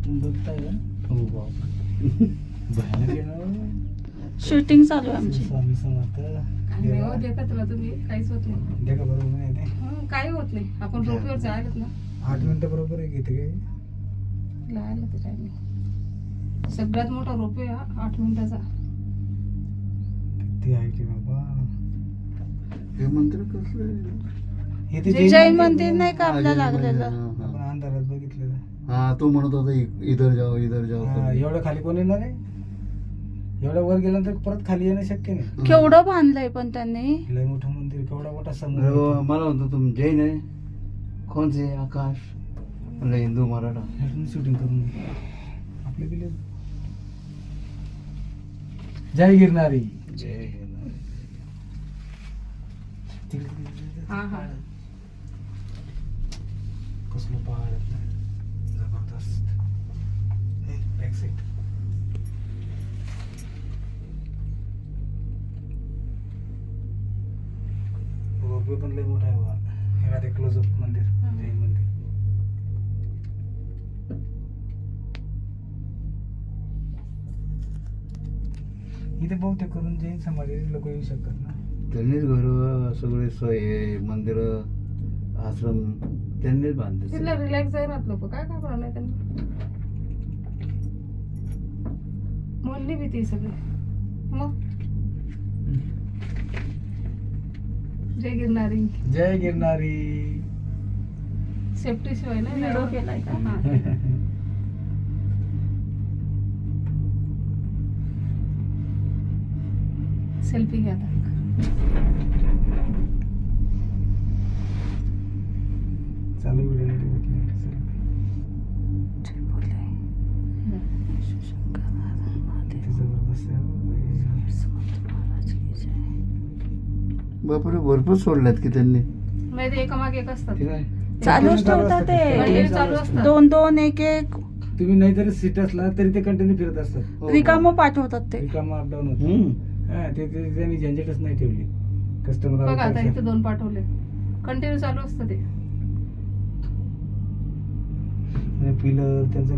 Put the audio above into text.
बघताय का? हो बाबा. भयानक आहे ना. शूटिंग चालू आहे आमची. स्वामी समर्थ नाही हो, देखा तुला तुम्ही काहीच होत नाही. देखा बरोबर नाही ते काही होत नाही. आपण रोपीवर जायलात ना 8 मिनिटं बरोबर आहे घेते काय लायला तर काही नाही. सगळ्यात मोठा रोपे हा 8 मिनिटाचा. ते आहे की बाबा. हे मंदिर कसलं आहे? हे ते जैन मंदिर नाही का आपल्या लागलेलं. आपण अंधारात बघितलेलं. हा तो म्हणत होता इधर जाओ हा, एवढं खाली कोण येणार आहे? एवढं वर गेल्यानंतर परत खाली येणं शक्य नाही. केवढं बांधलंय पण त्यांनी. लय मोठं मंदिर, केवढा मोठा अरे समुद्र. बाबा, मला म्हणतो तुम जैन आहे कोण से आकाश म्हणलं हिंदू मराठा. शूटिंग करून घे. आपले दिले जय गिरणारी. जय हा हा कसलं पहाड आहे ना. जबरदस्त. हे, back side. रोपवे पण लय मोठा आहे बाबा. हे का ते क्लोजअप मंदिर, जैन मंदिर. इथे बहुतेक करून जैन समाजाचे लोक येऊ शकतात ना. त्यांनीच घर सगळे सोय मंदिर आश्रम त्यांनीच बांधले. तिथलं रिलॅक्स आहे ना लोक. काय काय करणार नाही त्यांना. म्हणली भीती सगळी. मग जय गिरणारी. जय गिरणारी. सेफ्टी शिवाय नाही व्हिडिओ केलाय का? हा. सेल्फी घ्या आता. चालू व्हिडिओ नाही ठेवत नाही. किती जबरदस्त आहे बाबा. बापरे भरपूर सोडल्यात की त्यांनी. नाही ते एकामागे एक असतात. ठीक आहे. चालूच ठेवतात कंटिन्यू ते. चालू असतात. 2-2 1-1 तुम्ही नाही जरी सीट असला तरी ते कंटिन्यू फिरत असतात. हो, रिकामं पाठवतात ते. रिकामा अपडाऊन होत. हम्म. हा, ते त्यांनी झंझटच नाही ठेवली. कस्टमर बघा आता इथे 2 पाठवले. कंटिन्यू चालू असतं ते. पिलर त्यांचं